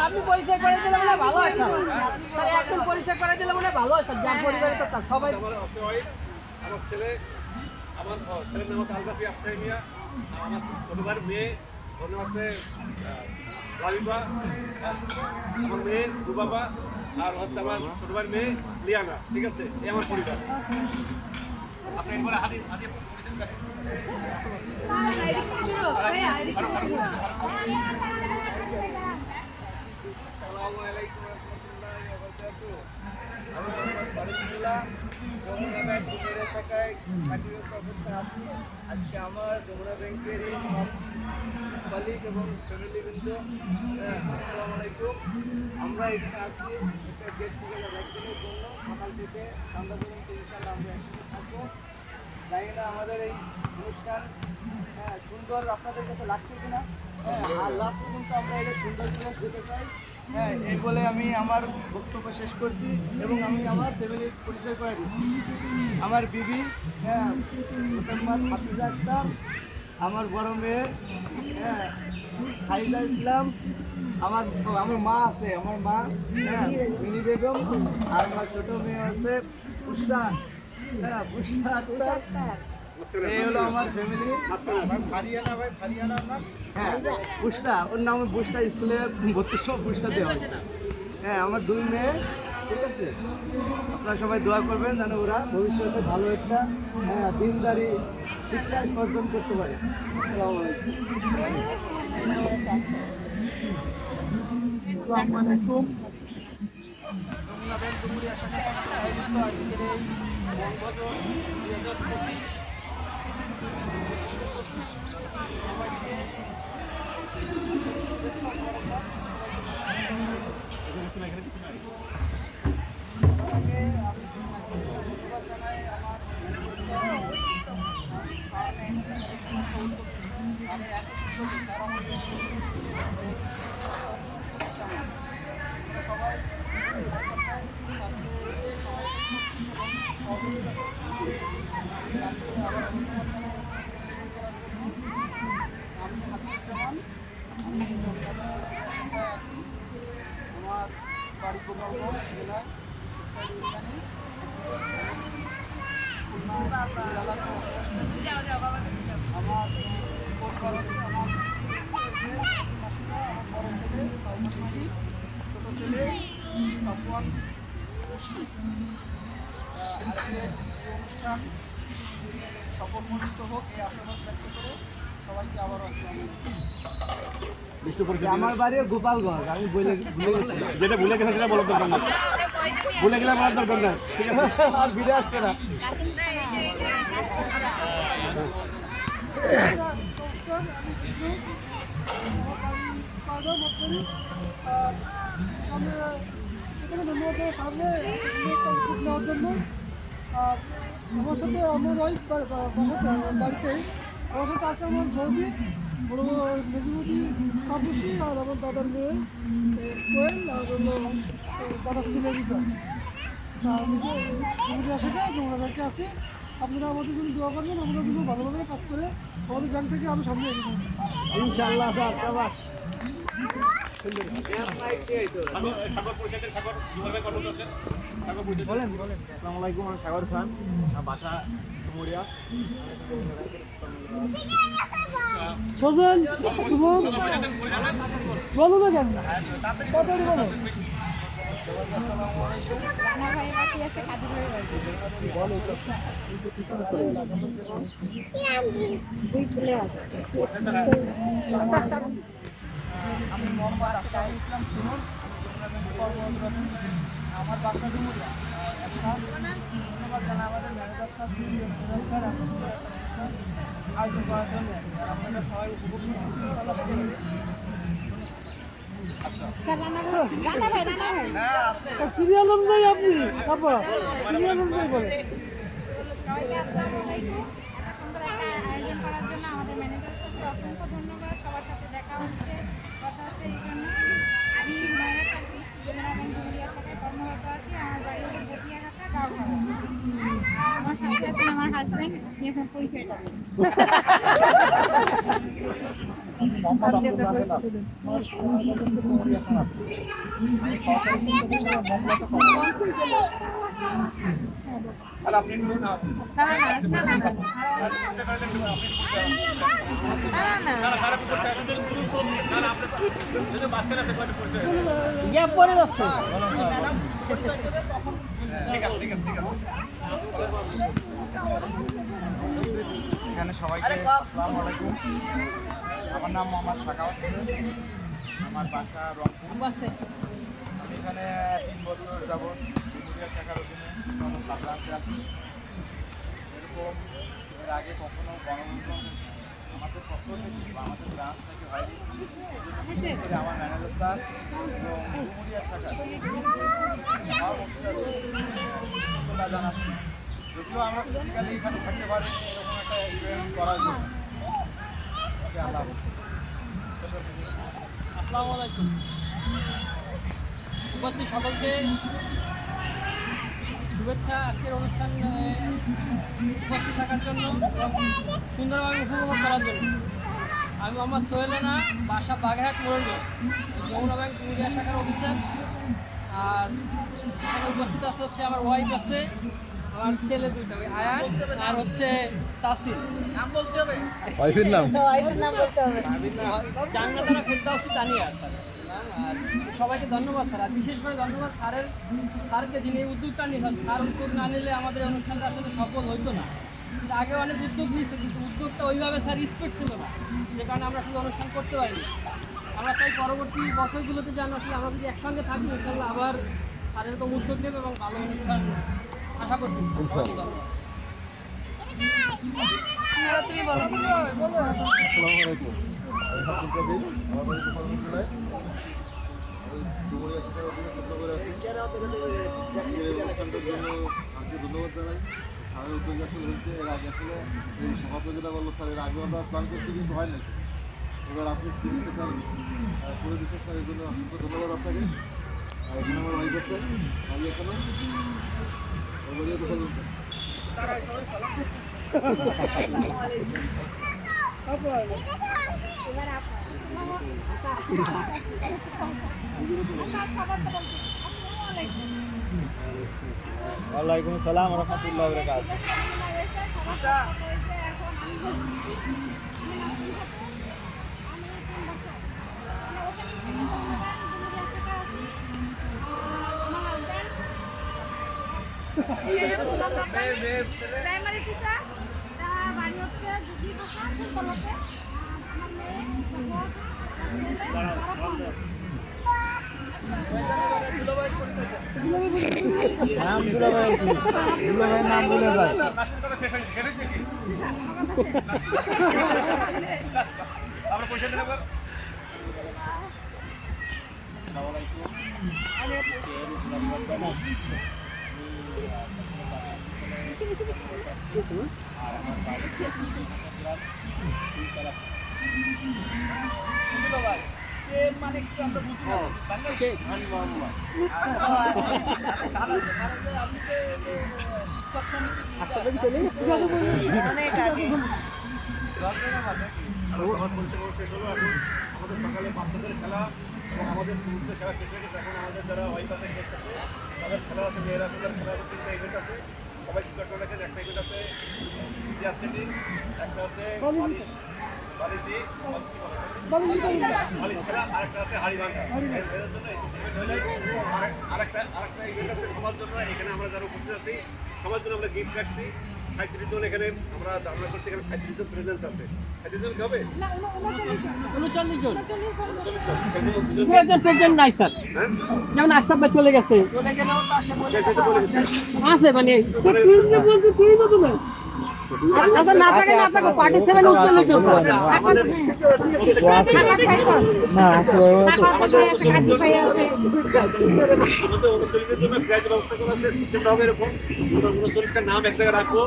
আপনি পরিচয় করে দিলে মনে ভালো হয় স্যার, একদম পরিচয় করে দিলে মনে ভালো হয় স্যার, যার পরিবারে তো তার সবাই। আমার ছেলের নাম হচ্ছে আলবাফি আফতাই মিয়া, আমার ছোট ভাইয়ের মেয়ে ওর নাম হচ্ছে লাবিবা, আমার মেয়ে দুবাবা, আর হচ্ছে আমার ছোট ভাইয়ের মেয়ে লিয়ানা। ঠিক আছে, এই আমার পরিবার। আচ্ছা, এরপরে হাদিস আজকে আমার যমুনা ব্যাংকের মালিক এবং ফ্যামিলিবৃন্দ, আসসালামু আলাইকুম। আমরা এখানে আসছি একটা গেট টুগেদার একদিনের জন্য। সকাল থেকে সন্ধ্যা পর্যন্ত ইনশাআল্লাহ আমরা একসাথে থাকবো। জানি না আমাদের এই অনুষ্ঠান সুন্দর আপনাদের কাছে লাগছে কিনা, আর লাস্ট পর্যন্ত আমরা এটা সুন্দর করে যেতে চাই। এই বলে আমি আমার বক্তব্য শেষ করছি এবং আমি আমার ফ্যামিলির পরিচয় করে দিচ্ছি। আমার বিবি মোসাম্মদ হাফিজা আক্তার, আমার বড় মেয়ে হাইজা ইসলাম, আমার মা আছে, আমার মা মিনি বেগম, আর আমার ছোট মেয়ে আছে পুষ্পা। পুষ্পা আক্তার। এই হলো আমার ফ্যামিলি। বুস্টা, ওর নাম বুস্টা, স্কুলে ভর্তি সব বুস্টা দেওয়া। আমার দুই মেয়ে। ঠিক আছে, আপনারা সবাই দোয়া করবেন যেন ওরা ভবিষ্যতে ভালো একটা দিনদারি শিক্ষা অর্জন করতে পারে। আসসালামু আলাইকুম। যমুনা ব্যাংক ডুমুরিয়া শাখা আয়োজিত আজকের এই বনভোজন 2025 আমার বাড়ি গোপালগঞ্জ জেলায় আমার ছোট ছেলে সাফওয়ান। আজকে এই অনুষ্ঠান সফলমণ্ডিত হোক এই আশাবাদ ব্যক্ত করে সবাইকে আবারও আমার বাড়ি গোপালগঞ্জ। আমি যেটা ভুলে গেছে সেটা বলার দরকার না, ভুলে গেলে বলার দরকার না। ঠিক আছে, আর বিরে আসছে না। নেওয়ার জন্য আমার সাথে আমার ওয়াইফ বাড়িতে, আমার সাথে আছে আমার বৌদি, বড় মেজুমতি কাপুসি, আর আমার দাদার মেয়ে কোয়েল, আর হলো দাদার ছেলে রিতা। আসাটা যমুনা ব্যাংকে আছি। আপনারা আমাদের জন্য দোয়া করবেন, আমরা কিন্তু ভালোভাবে কাজ করে আমাদের ব্যাংক থেকে আরও সামনে এগিয়ে যাবো ইনশাআল্লাহ। স্যার সাবাস। বলেন বলেন। আসসালামু আলাইকুম, আমি সাগর খান, বাসা ডুমুরিয়া। সজন সুমন বলো না কেন, তাড়াতাড়ি বলো। আমি মোহাম্মদ আফতাব ইসলাম সুমন, আমার বাসা ডুমুরিয়া। ধন্যবাদ জানাই আমাদের ম্যানেজার স্যার, স্যার আয়োজন করার জন্য। আপনারা সবাই উপভোগ সিরিয়াল অনুযায়ী আপনি আপা সিরিয়াল অনুযায়ী বলেন। আয়োজন করার জন্য আমাদের ম্যানেজার স্যারকে অসংখ্য ধন্যবাদ। সবার সাথে দেখা হচ্ছে, কথা হচ্ছে। এই জন্য আমি মায়েরা থাকি, যমুনা ব্যাংক ডুমুরিয়া শাখায় কর্মরত আছি। আমার বাড়ি হলো বটিয়া ঘাটা, গাঁও। আমার সাথে আছেন আমার হাজবেন্ড, নিয়ে ফোন পরিচয়টা দিন। আর আপনি একটু না গ্যাপ পড়ে যাচ্ছে। এখানে সবাইকে আসসালামু আলাইকুম। আমার নাম মোহাম্মদ সাকাওয়াত হোসেন, আমার বাসা রংপুর। আমি এখানে 3 বছর যাবৎ জুনিয়র শাখার অধীনে সাবরান্সে আছি। এরকম এর আগে কখনো গণবন্ধন আমাদের পক্ষ থেকে বা আমাদের ব্রাঞ্চ থেকে হয়নি। বিশেষ করে আমার ম্যানেজার স্যার এবং জুনিয়র শাখার ধন্যবাদ জানাচ্ছি। যদিও আমরা ফিজিক্যালি এখানে থাকতে পারি এরকম একটা ইভেন্ট করার জন্য। আল্লাহ হাফেজ। আসসালামু আলাইকুম। উপস্থিত সকলকে শুভেচ্ছা আজকের অনুষ্ঠানে উপস্থিত থাকার জন্য এবং সুন্দরভাবে উপভোগ করার জন্য। আমি মোহাম্মদ সোহেল রানা, বাসা বাগেরহাট মোড়লগঞ্জ, যমুনা ব্যাংক মিডিয়া শাখার অফিসার। আর এখানে উপস্থিত আছে আমার ওয়াইফ আছে, আমার ছেলে দুইটা, ওই আয়াত আর তাসিল। নাম বলতে হবে, ওয়াইফের নাম জান্নাতারা ফেরদাউসী তানিয়া স্যার। আর সবাইকে ধন্যবাদ স্যার, আর বিশেষ করে ধন্যবাদ স্যারকে যিনি এই উদ্যোগটা নিয়েছেন। স্যার উদ্যোগ না নিলে আমাদের এই অনুষ্ঠানটা আসলে সফল হইতো না। কিন্তু আগে অনেক উদ্যোগ নিয়েছে, কিন্তু উদ্যোগটা ওইভাবে স্যার স্পিড ছিল না, যে কারণে আমরা আসলে অনুষ্ঠান করতে পারিনি। আমরা চাই পরবর্তী বছরগুলোতে যেন আসলে আমরা যদি একসঙ্গে থাকি, ইনশাল্লাহ আবার স্যারের তো উদ্যোগ নেবে এবং ভালো অনুষ্ঠান আশা করছি। ধন্যবাদ। তুমি বলো। আসসালামু আলাইকুম। আমি হাফিজ জাবির, আমার বাড়ি গোপালগঞ্জ জেলায়। আমি জুনিয়র শাখার অধীনে চট্টগ্রামে আছি। আজকের এই অনুষ্ঠানটার জন্য আজকে ধন্যবাদ জানাই। স্যারের উদ্যোগে আসলে হয়েছে। এর আগে আসলে এই সভাপতি যেটা বললো স্যার, এর আগে আমরা প্ল্যান করছি কিন্তু হয় না। এবার আপনি জিনিসটা স্যার করে দিচ্ছেন স্যার, এর জন্য অসংখ্য ধন্যবাদ আপনাকে। আর এখানে আমার ওয়াইফ আছে, আমি এখানে ওয়ালাইকুম আসসালাম ওয়া রাহমাতুল্লাহি ওয়া বারাকাতুহু। প্রাইমারি টিচার, বাড়ি হচ্ছে দুটি ভাষা ফুলতলাতে। আমার মেয়ে নাম দুলাভাই, দুলাভাইয়ের নাম বলে যায়। আমরা পয়সা দিলে মানে কি আমরা বুঝি না। অনেক আগে। সবার পরিচালনা শেষ হলো। এখন আমাদের সকালে বাচ্চাদের খেলা এবং আমাদের পুরুষদের খেলা শেষ হয়ে গেছে। এখন আমাদের যারা ওয়াইফ আছে, গেস্ট আছে, তাদের খেলা আছে, মেয়েরা আছে, তাদের খেলা আছে। 3টা ইভেন্ট আছে, সবাই প্রিপারেশন রাখেন। একটা ইভেন্ট আছে চেয়ার সেটিং, একটা আছে বালিশ খেলা, আর একটা আছে হাড়ি ভাঙা। এদের জন্য এই ইভেন্ট হলে আরেকটা ইভেন্ট আছে সবার জন্য। এখানে আমরা যারা উপস্থিত আছি সবার জন্য আমরা গিফট রাখছি। 37 জন এখানে আমরা ধারণা করছি, এখানে 37 জন প্রেজেন্স আছে। 37 জন কি হবে? 39 জন। 40 জন। সেগুলো দু একজন প্রেজেন্ট নাই স্যার, হ্যাঁ, যেমন আশরাফ ভাই চলে গেছে, কে বলে গেছে? আছে মানে মানে আচ্ছা না থাকে না থাকে পার্টি 7 উজ্জ্বল উজ্জ্বল আমাদের আমাদের 39 জন্য প্রাইজ ব্যবস্থা করা আছে। সিস্টেমটা হবে এরকম, আমরা 39টা নাম এক জায়গায় রাখবো,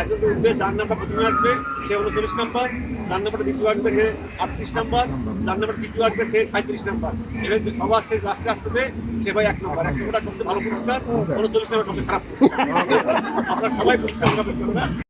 একজন উঠবে, যার নাম্বার প্রথমে আসবে সে 39 নাম্বার, যার নাম্বারটা দ্বিতীয় আসবে সে 38 নাম্বার, যার নাম্বার তৃতীয় আসবে সে 37 নাম্বার। এবার যে সবার সে রাস্তায় আসতে সে ভাই 1 নম্বর, 1 নম্বরটা সবচেয়ে ভালো পুরস্কার, 39 নাম্বার সবচেয়ে খারাপ পুরস্কার। আপনারা সবাই পুরস্কার পাবেন।